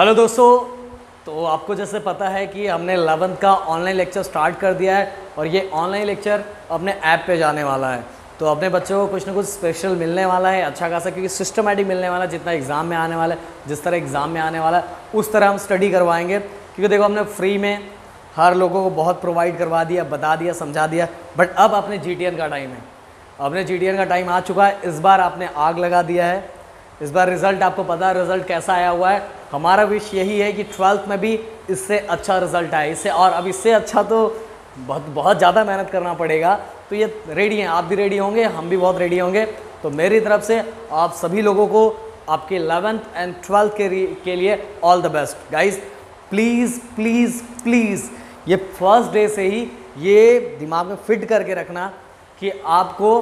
Hello दोस्तों, तो आपको जैसे पता है कि हमने 11th का ऑनलाइन लेक्चर स्टार्ट कर दिया है और ये ऑनलाइन लेक्चर अपने ऐप पे जाने वाला है। तो अपने बच्चों को कुछ ना कुछ स्पेशल मिलने वाला है, अच्छा खासा, क्योंकि सिस्टमेटिक मिलने वाला है। जितना एग्ज़ाम में आने वाला है, जिस तरह एग्ज़ाम में आने वाला है उस तरह हम स्टडी करवाएंगे। क्योंकि देखो, हमने फ्री में हर लोगों को बहुत प्रोवाइड करवा दिया, बता दिया, समझा दिया। बट अब अपने GTN का टाइम है, अपने GTN का टाइम आ चुका है। इस बार आपने आग लगा दिया है। इस बार रिज़ल्ट आपको पता है रिज़ल्ट कैसा आया हुआ है। हमारा विश यही है कि 12th में भी इससे अच्छा रिज़ल्ट आए, इससे, और अब इससे अच्छा तो बहुत ज़्यादा मेहनत करना पड़ेगा। तो ये रेडी हैं, आप भी रेडी होंगे, हम भी बहुत रेडी होंगे। तो मेरी तरफ से आप सभी लोगों को आपके 11th एंड 12th के लिए all the best guys. Please please please ये फर्स्ट डे से ही ये दिमाग में फिट करके रखना कि आपको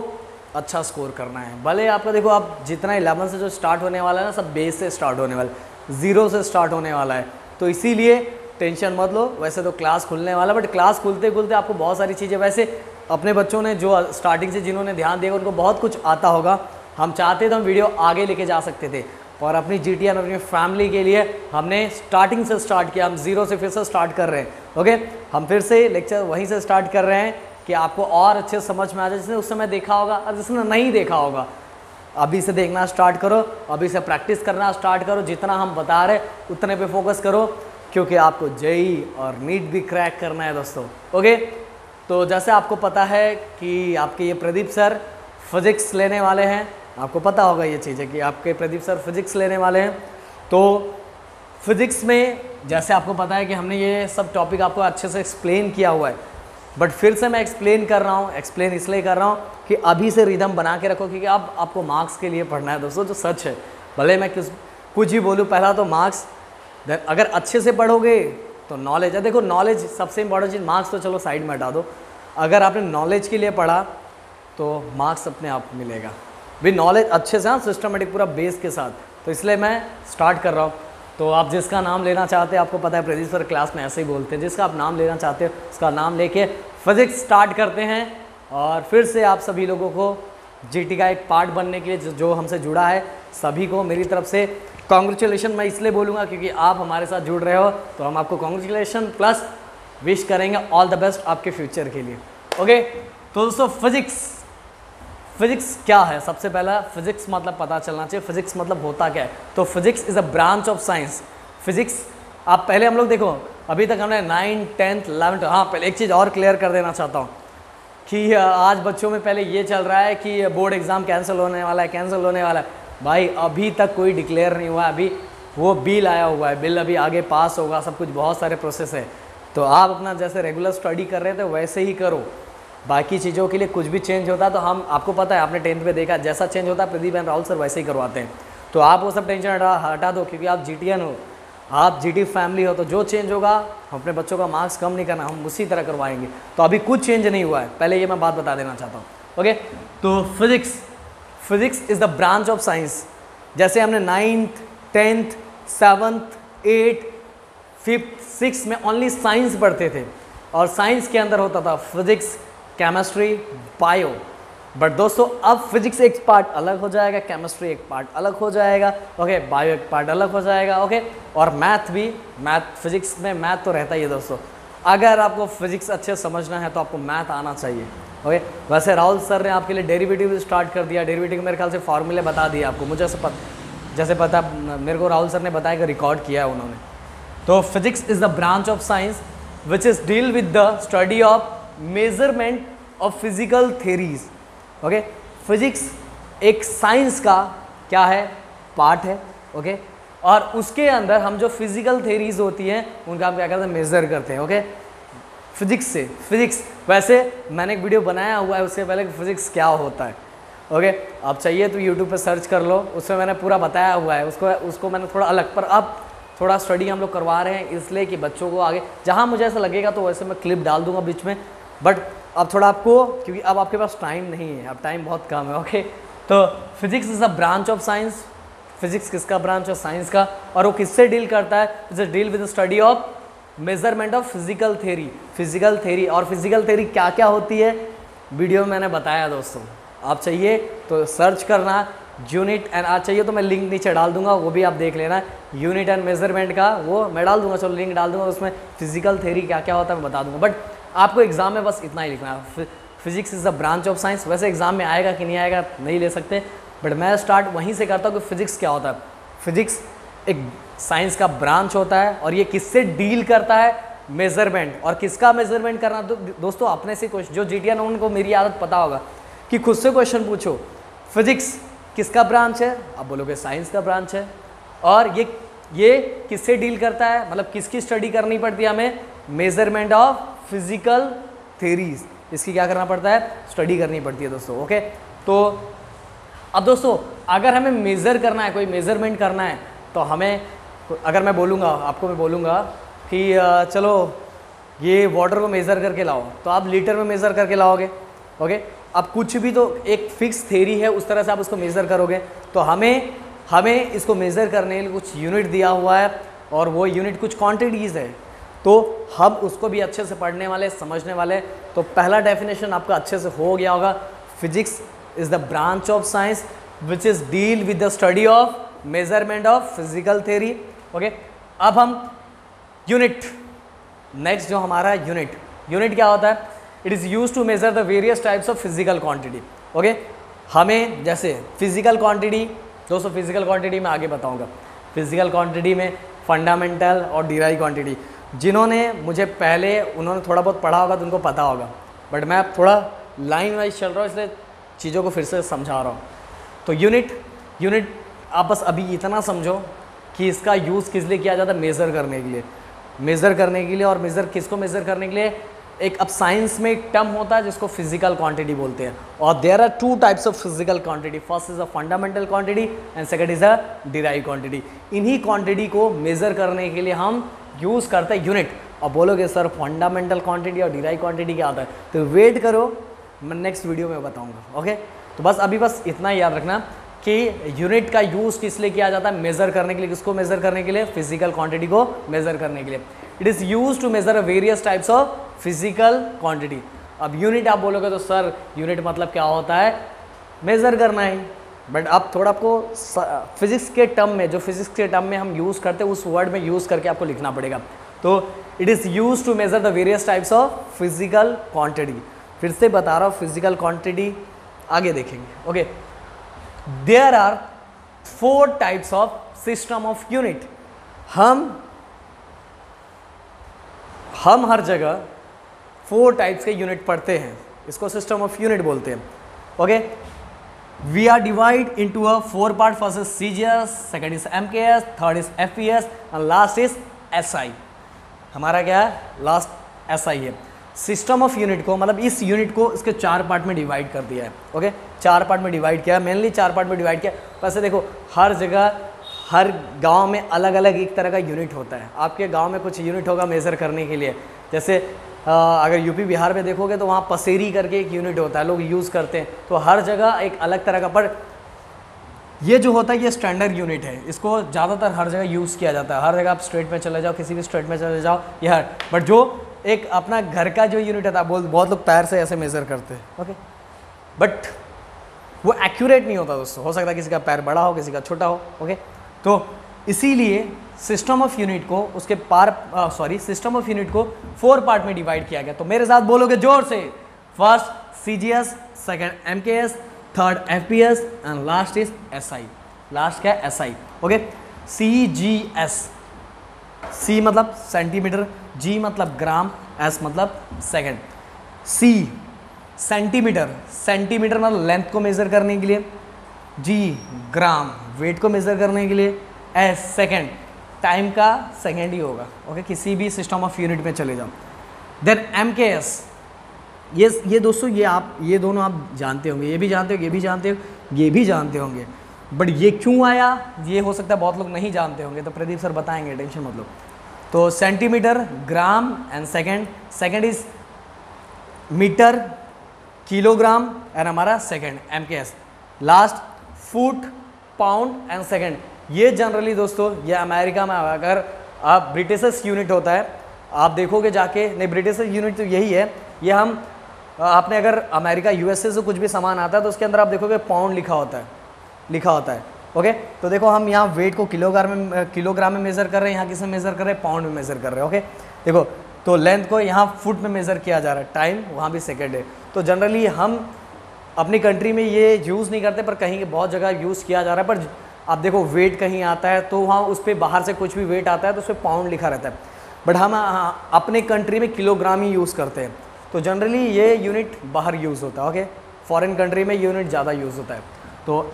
अच्छा स्कोर करना है। भले आपका, देखो, आप जितना 11 से जो स्टार्ट होने वाला है ना, सब बेस से स्टार्ट होने वाला है, 0 से स्टार्ट होने वाला है। तो इसीलिए टेंशन मत लो। वैसे तो क्लास खुलने वाला, बट क्लास खुलते खुलते आपको बहुत सारी चीज़ें, वैसे अपने बच्चों ने जो स्टार्टिंग से जिन्होंने ध्यान दिया उनको बहुत कुछ आता होगा। हम चाहते तो हम वीडियो आगे लेके जा सकते थे, और अपनी GTN और अपनी फैमिली के लिए हमने स्टार्टिंग से स्टार्ट किया। हम 0 से फिर से स्टार्ट कर रहे हैं। ओके, हम फिर से लेक्चर वहीं से स्टार्ट कर रहे हैं कि आपको और अच्छे समझ में आ जाए। जिसने उस समय देखा होगा और जिसने नहीं देखा होगा, अभी से देखना स्टार्ट करो, अभी से प्रैक्टिस करना स्टार्ट करो। जितना हम बता रहे उतने पे फोकस करो, क्योंकि आपको JEE और नीट भी क्रैक करना है दोस्तों। ओके, तो जैसे आपको पता है कि आपके ये प्रदीप सर फिज़िक्स लेने वाले हैं, आपको पता होगा ये चीज़ें कि आपके प्रदीप सर फिज़िक्स लेने वाले हैं। तो फिज़िक्स में जैसे आपको पता है कि हमने ये सब टॉपिक आपको अच्छे से एक्सप्लेन किया हुआ है, बट फिर से मैं एक्सप्लेन कर रहा हूँ। एक्सप्लेन इसलिए कर रहा हूँ कि अभी से रिदम बना के रखो, क्योंकि अब आपको मार्क्स के लिए पढ़ना है दोस्तों, जो सच है। भले मैं कुछ ही बोलूँ, पहला तो मार्क्स, देन अगर अच्छे से पढ़ोगे तो नॉलेज है। देखो, नॉलेज सबसे इंपॉर्टेंट चीज़, मार्क्स तो चलो साइड में हटा दो। अगर आपने नॉलेज के लिए पढ़ा तो मार्क्स अपने आप मिलेगा भी। नॉलेज अच्छे से, हाँ, सिस्टमेटिक पूरा बेस के साथ। तो इसलिए मैं स्टार्ट कर रहा हूँ। तो आप जिसका नाम लेना चाहते हैं, आपको पता है प्रदीप सर क्लास में ऐसे ही बोलते हैं, जिसका आप नाम लेना चाहते हो उसका नाम लेके फिज़िक्स स्टार्ट करते हैं। और फिर से आप सभी लोगों को GT का एक पार्ट बनने के लिए जो हमसे जुड़ा है, सभी को मेरी तरफ से कॉन्ग्रेचुलेशन। मैं इसलिए बोलूँगा क्योंकि आप हमारे साथ जुड़ रहे हो, तो हम आपको कॉन्ग्रेचुलेशन प्लस विश करेंगे ऑल द बेस्ट आपके फ्यूचर के लिए। ओके, तो दोस्तों फिज़िक्स क्या है? सबसे पहला फिज़िक्स मतलब पता चलना चाहिए, फिज़िक्स मतलब होता क्या है। तो physics is a branch of science. Physics, आप पहले हम लोग देखो, अभी तक हमने 9th 10th 11th, हाँ, पहले एक चीज़ और क्लियर कर देना चाहता हूँ कि आज बच्चों में पहले ये चल रहा है कि बोर्ड एग्ज़ाम कैंसिल होने वाला है, कैंसिल होने वाला है। भाई, अभी तक कोई डिक्लेयर नहीं हुआ है। अभी वो बिल आया हुआ है, बिल अभी आगे पास होगा, सब कुछ, बहुत सारे प्रोसेस है। तो आप अपना जैसे रेगुलर स्टडी कर रहे थे वैसे ही करो। बाकी चीज़ों के लिए कुछ भी चेंज होता है तो हम, आपको पता है, आपने 10th में देखा, जैसा चेंज होता है प्रदीप एंड राहुल सर वैसे ही करवाते हैं। तो आप वो सब टेंशन हटा दो, क्योंकि आप GTN हो, आप GT फैमिली हो। तो जो चेंज होगा, अपने बच्चों का मार्क्स कम नहीं करना, हम उसी तरह करवाएंगे। तो अभी कुछ चेंज नहीं हुआ है, पहले ये मैं बात बता देना चाहता हूँ। ओके, तो physics is the branch of science. जैसे हमने 9th 10th 7th 8th 5th 6th में ओनली साइंस पढ़ते थे, और साइंस के अंदर होता था फिज़िक्स, केमिस्ट्री, बायो। बट दोस्तों, अब फिजिक्स एक पार्ट अलग हो जाएगा, केमिस्ट्री एक पार्ट अलग हो जाएगा, ओके, बायो एक पार्ट अलग हो जाएगा, ओके। और मैथ भी, फिजिक्स में मैथ तो रहता ही है दोस्तों। अगर आपको फिजिक्स अच्छे समझना है तो आपको मैथ आना चाहिए, ओके। वैसे राहुल सर ने आपके लिए डेरिवेटिव स्टार्ट कर दिया। डेरिवेटिव मेरे ख्याल से फॉर्मूले बता दिए आपको, मुझे जैसे पता, मेरे को राहुल सर ने बताया कि रिकॉर्ड किया है उन्होंने। तो physics is the branch of science which is deal with the study of measurement of physical theories. Okay, physics एक साइंस का क्या है, पार्ट है, ओके। और उसके अंदर हम जो फिजिकल थेरीज होती हैं उनका हम क्या करते हैं, मेजर करते हैं, ओके, फिजिक्स से। फिजिक्स, वैसे मैंने एक वीडियो बनाया हुआ है उससे पहले कि फिजिक्स क्या होता है, ओके। आप चाहिए तो यूट्यूब पे सर्च कर लो, उसमें मैंने पूरा बताया हुआ है। उसको मैंने थोड़ा अलग, पर अब थोड़ा स्टडी हम लोग करवा रहे हैं इसलिए कि बच्चों को आगे, जहाँ मुझे ऐसा लगेगा तो वैसे मैं क्लिप डाल दूंगा बीच में। बट अब थोड़ा आपको, क्योंकि अब आपके पास टाइम नहीं है, अब टाइम बहुत कम है, ओके। तो physics is a branch of science. Physics किसका ब्रांच है? साइंस का। और वो किससे डील करता है? It's deal with the study of measurement of physical theory. और फिजिकल थेरी क्या क्या होती है वीडियो में मैंने बताया दोस्तों, आप चाहिए तो सर्च करना यूनिट एंड आज चाहिए तो मैं लिंक नीचे डाल दूंगा, वो भी आप देख लेना। यूनिट एंड मेजरमेंट का वो मैं डाल दूंगा, चलो लिंक डाल दूंगा, उसमें फिजिकल थ्योरी क्या क्या होता है मैं बता दूंगा। बट आपको एग्जाम में बस इतना ही लिखना है, physics is the branch of science. वैसे एग्जाम में आएगा कि नहीं आएगा नहीं ले सकते, बट मैं स्टार्ट वहीं से करता हूँ कि फिजिक्स क्या होता है। फिजिक्स एक साइंस का ब्रांच होता है और ये किससे डील करता है, मेजरमेंट। और किसका मेजरमेंट करना, तो दोस्तों अपने से क्वेश्चन, जो जीटीएन उनको मेरी आदत पता होगा कि खुद से क्वेश्चन पूछो, फिजिक्स किसका ब्रांच है, आप बोलोगे साइंस का ब्रांच है। और ये किससे डील करता है, मतलब किसकी स्टडी करनी पड़ती है हमें, मेजरमेंट ऑफ फिजिकल थ्योरीज, इसकी क्या करना पड़ता है, स्टडी करनी पड़ती है दोस्तों। ओके, तो अब दोस्तों अगर हमें मेज़र करना है, कोई मेज़रमेंट करना है, तो हमें, अगर मैं बोलूँगा आपको, मैं बोलूँगा कि चलो ये वाटर को मेज़र करके लाओ, तो आप लीटर में मेज़र करके लाओगे। ओके, अब कुछ भी तो एक फिक्स थ्योरी है, उस तरह से आप उसको मेज़र करोगे। तो हमें इसको मेज़र करने के लिए कुछ यूनिट दिया हुआ है, और वो यूनिट कुछ क्वांटिटीज़ है, तो हम उसको भी अच्छे से पढ़ने वाले, समझने वाले। तो पहला डेफिनेशन आपका अच्छे से हो गया होगा, physics is the branch of science which is deal with the study of measurement of physical theory. Okay, अब हम यूनिट, नेक्स्ट जो हमारा यूनिट क्या होता है, it is use to measure the various types of physical quantity. Okay, हमें जैसे physical quantity, दोस्तों फिजिकल क्वांटिटी मैं आगे बताऊंगा, फिजिकल क्वांटिटी में फंडामेंटल और डिराइव क्वांटिटी, जिन्होंने मुझे पहले उन्होंने थोड़ा बहुत पढ़ा होगा तो उनको पता होगा, बट मैं अब थोड़ा लाइन वाइज चल रहा हूँ, इसलिए चीज़ों को फिर से समझा रहा हूँ। तो यूनिट आप बस अभी इतना समझो कि इसका यूज़ किस लिए किया जाता है, मेज़र करने के लिए। और मेज़र किसको मेज़र करने के लिए, एक अब साइंस में एक टर्म होता है जिसको फिजिकल क्वांटिटी बोलते हैं, और there are two types of physical quantity, first is a fundamental quantity and second is a derive quantity. इन्हीं क्वांटिटी को मेज़र करने के लिए हम यूज़ करते हैं यूनिट। अब बोलोगे सर फंडामेंटल क्वांटिटी और डिराइव क्वांटिटी क्या आता है, तो वेट करो, मैं नेक्स्ट वीडियो में बताऊँगा। ओके, तो बस इतना याद रखना कि यूनिट का यूज़ किस लिए किया जाता है, मेज़र करने के लिए। किसको मेज़र करने के लिए, फिजिकल क्वांटिटी को मेज़र करने के लिए। It is use to measure various types of physical quantity. अब यूनिट आप बोलोगे तो सर यूनिट मतलब क्या होता है, मेज़र करना है, बट अब थोड़ा आपको फिजिक्स के टर्म में, जो फिजिक्स के टर्म में हम यूज़ करते हैं उस वर्ड में यूज़ करके आपको लिखना पड़ेगा। तो it is use to measure the various types of physical quantity. फिर से बता रहा हूँ, फिजिकल क्वांटिटी आगे देखेंगे। Okay, there are 4 types of system of unit. हम हर जगह 4 टाइप्स के यूनिट पढ़ते हैं, इसको सिस्टम ऑफ यूनिट बोलते हैं। Okay, we are divide into a 4 part, first is CGS, second is MKS, third is FPS and last is SI. हमारा क्या है, लास्ट एसआई है। सिस्टम ऑफ यूनिट को, मतलब इस यूनिट को इसके 4 पार्ट में डिवाइड कर दिया है। ओके, 4 पार्ट में डिवाइड किया, मेनली 4 पार्ट में डिवाइड किया। वैसे देखो हर जगह, हर गांव में अलग अलग एक तरह का यूनिट होता है। आपके गांव में कुछ यूनिट होगा मेज़र करने के लिए, जैसे अगर यूपी बिहार में देखोगे तो वहाँ पसेरी करके एक यूनिट होता है, लोग यूज़ करते हैं। तो हर जगह एक अलग तरह का, पर ये जो होता है ये स्टैंडर्ड यूनिट है, इसको ज़्यादातर हर जगह यूज़ किया जाता है। हर जगह आप स्टेट में चले जाओ, किसी भी स्टेट में चले जाओ, ये हर, बट जो एक अपना घर का जो यूनिट है, बहुत लोग पैर से ऐसे मेज़र करते हैं। ओके, बट वो एक्यूरेट नहीं होता दोस्तों, हो सकता है किसी का पैर बड़ा हो, किसी का छोटा हो। ओके, तो इसीलिए सिस्टम ऑफ यूनिट को उसके सिस्टम ऑफ यूनिट को 4 पार्ट में डिवाइड किया गया। तो मेरे साथ बोलोगे जोर से, first CGS, second MKS, third FPS and last is SI. Last क्या है, एसआई। ओके, सीजीएस, सी मतलब सेंटीमीटर, जी मतलब ग्राम, एस मतलब सेकंड। सी सेंटीमीटर, सेंटीमीटर मतलब लेंथ को मेज़र करने के लिए, जी ग्राम वेट को मेज़र करने के लिए, एस सेकंड टाइम का सेकंड ही होगा। ओके, किसी भी सिस्टम ऑफ यूनिट में चले जाओ। देन एमकेएस, ये दोस्तों ये दोनों आप जानते होंगे, ये भी जानते हो, ये भी जानते हो, ये भी जानते होंगे, बट ये क्यों आया ये हो सकता है बहुत लोग नहीं जानते होंगे, तो प्रदीप सर बताएंगे, टेंशन मत लो। तो centimetre, gram and second is metre, kilogram and हमारा second MKS. Last foot, pound and second. ये जनरली दोस्तों ये अमेरिका में, अगर आप ब्रिटिश यूनिट होता है, आप देखोगे जाके, नहीं ब्रिटिश यूनिट तो यही है, ये आपने अगर अमेरिका यूएसए से कुछ भी सामान आता है तो उसके अंदर आप देखोगे पाउंड लिखा होता है। लिखा होता है। ओके, तो देखो हम यहाँ वेट को किलोग्राम में मेज़र कर रहे हैं, यहाँ किस में मेज़र कर रहे हैं, पाउंड में मेज़र कर रहे हैं। ओके, देखो तो लेंथ को यहाँ फुट में मेज़र किया जा रहा है, टाइम वहाँ भी सेकेंड है। तो जनरली हम अपनी कंट्री में ये यूज़ नहीं करते, पर कहीं बहुत जगह यूज़ किया जा रहा है। पर आप देखो वेट कहीं आता है तो वहाँ उस पर बाहर से कुछ भी वेट आता है तो उस पर पाउंड लिखा रहता है, बट हम अपने कंट्री में किलोग्राम ही यूज़ करते हैं। तो जनरली ये यूनिट बाहर यूज़ होता है। ओके, फॉरेन कंट्री में यूनिट ज़्यादा यूज़ होता है। तो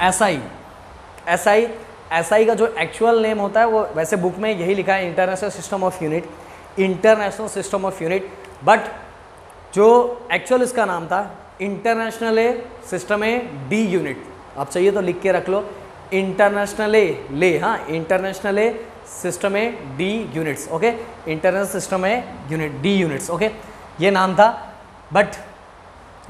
एसआई का जो एक्चुअल नेम होता है वो वैसे बुक में यही लिखा है, international system of unit, but जो एक्चुअल इसका नाम था इंटरनेशनल सिस्टम डी यूनिट। आप चाहिए तो लिख के रख लो, international system de units. Okay, international system unit de units. Okay, ये नाम था, बट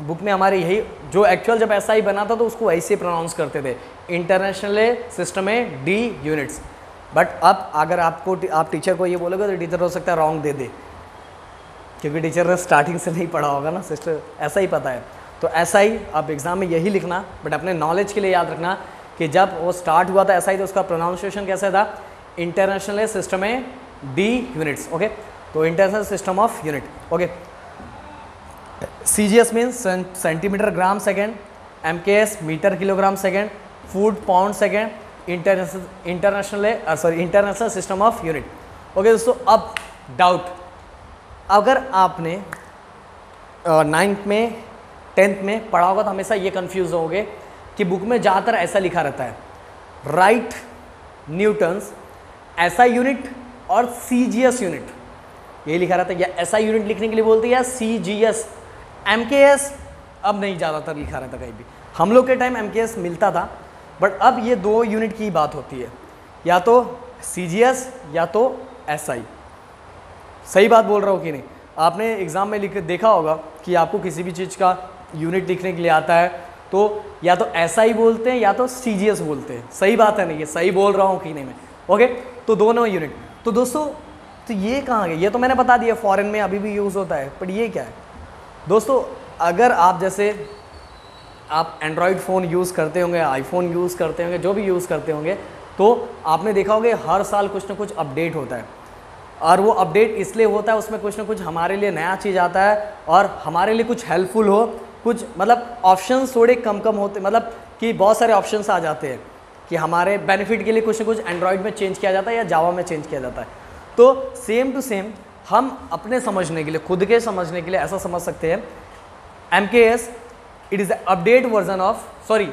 बुक में हमारे यही जो एक्चुअल जब ऐसा ही बना था तो उसको ऐसे प्रोनाउंस करते थे, international system de units. But अब अगर आप टीचर को ये बोलोगे तो टीचर हो सकता है रॉन्ग दे दे, क्योंकि टीचर ने स्टार्टिंग से नहीं पढ़ा होगा ना, सिस्टर ऐसा ही पता है। तो ऐसा ही आप एग्ज़ाम में यही लिखना, बट अपने नॉलेज के लिए याद रखना कि जब वो स्टार्ट हुआ था ऐसा ही तो उसका प्रोनाउंसिएशन कैसा था, international system de units. Okay, तो international system of unit. Okay, CGS means centimetre gram second, MKS metre kilogram second, foot pound second, international system of unit. Okay दोस्तों, अब डाउट, अगर आपने 9th में 10th में पढ़ा होगा तो हमेशा ये कंफ्यूज होगे कि बुक में ज़्यादातर ऐसा लिखा रहता है, राइट न्यूटन्स SI यूनिट और CGS यूनिट, यही लिखा रहता है। या SI यूनिट लिखने के लिए बोलते हैं या CGS, MKS अब नहीं ज़्यादातर लिखा रहता कहीं भी। हम लोग के टाइम MKS मिलता था, बट अब ये 2 यूनिट की बात होती है, या तो CGS या तो SI। सही बात बोल रहा हूँ कि नहीं? आपने एग्ज़ाम में लिख देखा होगा कि आपको किसी भी चीज़ का यूनिट लिखने के लिए आता है तो या तो SI बोलते हैं या तो CGS बोलते हैं। सही बात है नहीं? ये सही बोल रहा हूँ कि नहीं मैं? ओके, तो दोनों यूनिट। तो दोस्तों तो ये कहाँ गए? ये तो मैंने बता दिया फॉरेन में अभी भी यूज़ होता है, बट ये क्या है दोस्तों? अगर आप जैसे आप एंड्रॉयड फ़ोन यूज़ करते होंगे, आईफोन यूज़ करते होंगे, जो भी यूज़ करते होंगे, तो आपने देखा होगा हर साल कुछ ना कुछ अपडेट होता है। और वो अपडेट इसलिए होता है, उसमें कुछ ना कुछ हमारे लिए नया चीज़ आता है और हमारे लिए कुछ हेल्पफुल हो, कुछ मतलब ऑप्शंस थोड़े कम होते, मतलब कि बहुत सारे ऑप्शंस आ जाते हैं कि हमारे बेनिफिट के लिए कुछ ना कुछ एंड्रॉयड में चेंज किया जाता है या जावा में चेंज किया जाता है। तो सेम टू सेम हम अपने समझने के लिए, खुद के समझने के लिए ऐसा समझ सकते हैं, MKS it is update version of, sorry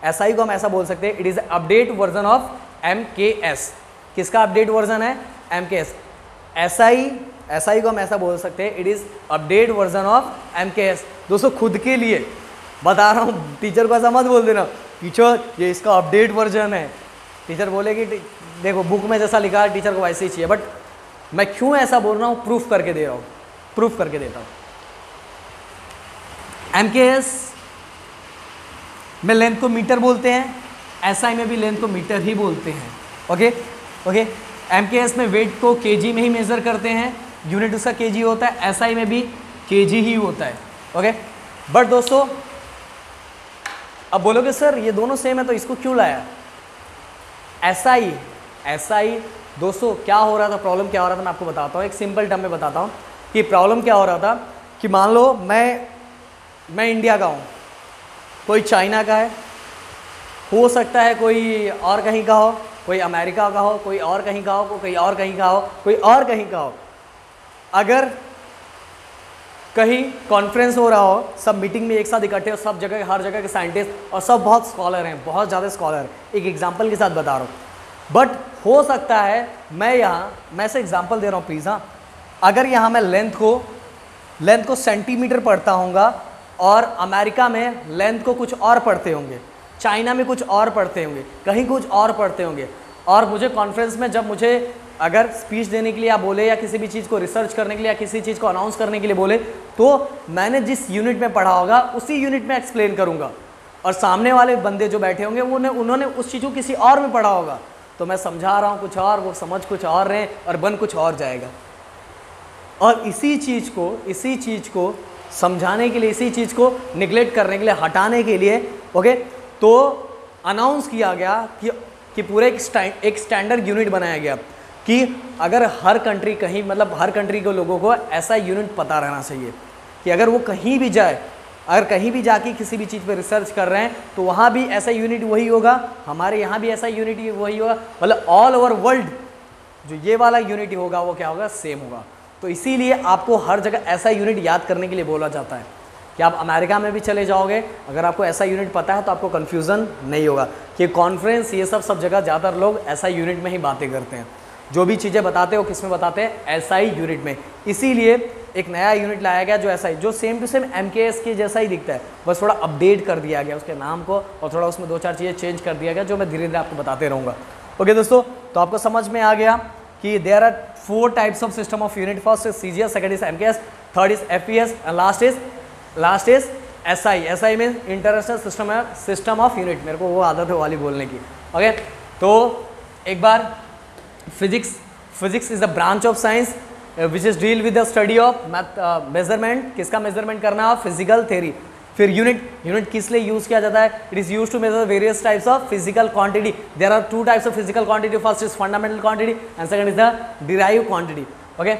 SI को हम ऐसा बोल सकते हैं, it is update version of MKS। किसका अपडेट वर्जन है? MKS। SI को हम ऐसा बोल सकते हैं, it is update version of MKS। दोस्तों खुद के लिए बता रहा हूँ, टीचर को ऐसा मत बोल देना टीचर ये इसका अपडेट वर्जन है। टीचर बोलेगी देखो बुक में जैसा लिखा है टीचर को वैसे ही चाहिए, बट मैं क्यों ऐसा बोल रहा हूँ, प्रूफ करके दे रहा हूँ, प्रूफ करके देता हूँ। MKS में लेंथ को मीटर बोलते हैं, SI में भी लेंथ को मीटर ही बोलते हैं। ओके, MKS में वेट को kg में ही मेज़र करते हैं, यूनिट उसका kg होता है, SI में भी kg ही होता है। ओके, बट दोस्तों अब बोलोगे सर ये दोनों सेम है तो इसको क्यों लाया? SI दोस्तों क्या हो रहा था, प्रॉब्लम क्या हो रहा था मैं आपको बताता हूँ, एक सिंपल टर्म में बताता हूँ कि प्रॉब्लम क्या हो रहा था। कि मान लो मैं इंडिया का हूँ, कोई चाइना का है, हो सकता है कोई और कहीं का हो, कोई अमेरिका का हो, कोई और कहीं का हो, कोई और कहीं का हो, कोई और कहीं का हो। अगर कहीं कॉन्फ्रेंस हो रहा हो, सब मीटिंग में एक साथ इकट्ठे हो, सब जगह हर जगह के साइंटिस्ट और सब बहुत स्कॉलर हैं, बहुत ज़्यादा स्कॉलर, एक एग्जांपल के साथ बता रहा हूँ। बट हो सकता है मैं से एग्जांपल दे रहा हूँ प्लीज़, हाँ, अगर यहाँ मैं लेंथ को सेंटीमीटर पढ़ता होऊंगा और अमेरिका में लेंथ को कुछ और पढ़ते होंगे, चाइना में कुछ और पढ़ते होंगे, कहीं कुछ और पढ़ते होंगे, और मुझे कॉन्फ्रेंस में जब मुझे अगर स्पीच देने के लिए या बोले या किसी भी चीज़ को रिसर्च करने के लिए या किसी चीज़ को अनाउंस करने के लिए बोले, तो मैंने जिस यूनिट में पढ़ा होगा उसी यूनिट में एक्सप्लेन करूँगा, और सामने वाले बंदे जो बैठे होंगे उन्होंने उस चीज़ को किसी और में पढ़ा होगा, तो मैं समझा रहा हूँ कुछ और, वो समझ कुछ और रहे और बन कुछ और जाएगा। और इसी चीज़ को समझाने के लिए, इसी चीज़ को निगलेक्ट करने के लिए, हटाने के लिए, ओके, तो अनाउंस किया गया कि पूरे एक स्टैंडर्ड यूनिट बनाया गया कि अगर हर कंट्री कहीं मतलब हर कंट्री के लोगों को ऐसा यूनिट पता रहना चाहिए कि अगर वो कहीं भी जाए, अगर कहीं भी जाके किसी भी चीज़ पे रिसर्च कर रहे हैं तो वहाँ भी ऐसा यूनिट वही होगा, हमारे यहाँ भी ऐसा यूनिट वही होगा, मतलब ऑल ओवर वर्ल्ड जो ये वाला यूनिट होगा वो क्या होगा, सेम होगा। तो इसीलिए आपको हर जगह ऐसा यूनिट याद करने के लिए बोला जाता है कि आप अमेरिका में भी चले जाओगे, अगर आपको ऐसा यूनिट पता है तो आपको कन्फ्यूज़न नहीं होगा कि कॉन्फ्रेंस ये सब जगह ज़्यादातर लोग ऐसा यूनिट में ही बातें करते हैं। जो भी चीज़ें बताते हो किस में बताते हैं, ऐसा ही यूनिट में। इसीलिए एक नया यूनिट लाया गया जो ऐसा ही, जो सेम टू सेम MKS के जैसा ही दिखता है, बस थोड़ा अपडेट कर दिया गया उसके नाम को और थोड़ा उसमें 2-4 चीज़ें चेंज कर दिया गया जो मैं धीरे धीरे आपको बताते रहूँगा। ओके दोस्तों, तो आपको समझ में आ गया कि there are 4 types of system of unit. First is CGS, second is MKS, third is FES and last is SI। SI mean international system of unit. मेरे को वो आदत है वाली बोलने की। ओके, तो एक बार physics is the branch of science which is deal with the study of measurement. किसका मेजरमेंट करना है, फिजिकल थ्योरी। फिर यूनिट किस लिए यूज किया जाता है, it is use to measure various types of physical quantity. There are 2 types of physical quantity, first is fundamental quantity and second is the derive quantity. Okay,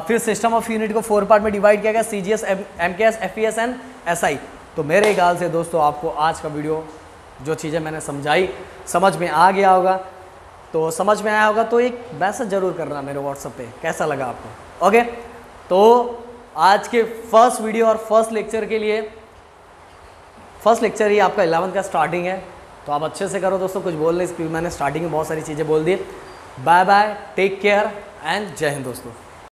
फिर system of unit को 4 part में divide किया गया, CGS, MKS, FES and SI। तो मेरे ख्याल से दोस्तों आपको आज का वीडियो जो चीज़ें मैंने समझाई समझ में आ गया होगा। तो समझ में आया होगा तो एक मैसेज जरूर करना मेरे व्हाट्सएप पे, कैसा लगा आपको। ओके, तो आज के फर्स्ट वीडियो और फर्स्ट लेक्चर के लिए, फर्स्ट लेक्चर ही आपका 11th का स्टार्टिंग है, तो आप अच्छे से करो दोस्तों। कुछ बोल नहीं, मैंने स्टार्टिंग में बहुत सारी चीज़ें बोल दी। Bye bye, take care and जय हिंद दोस्तों।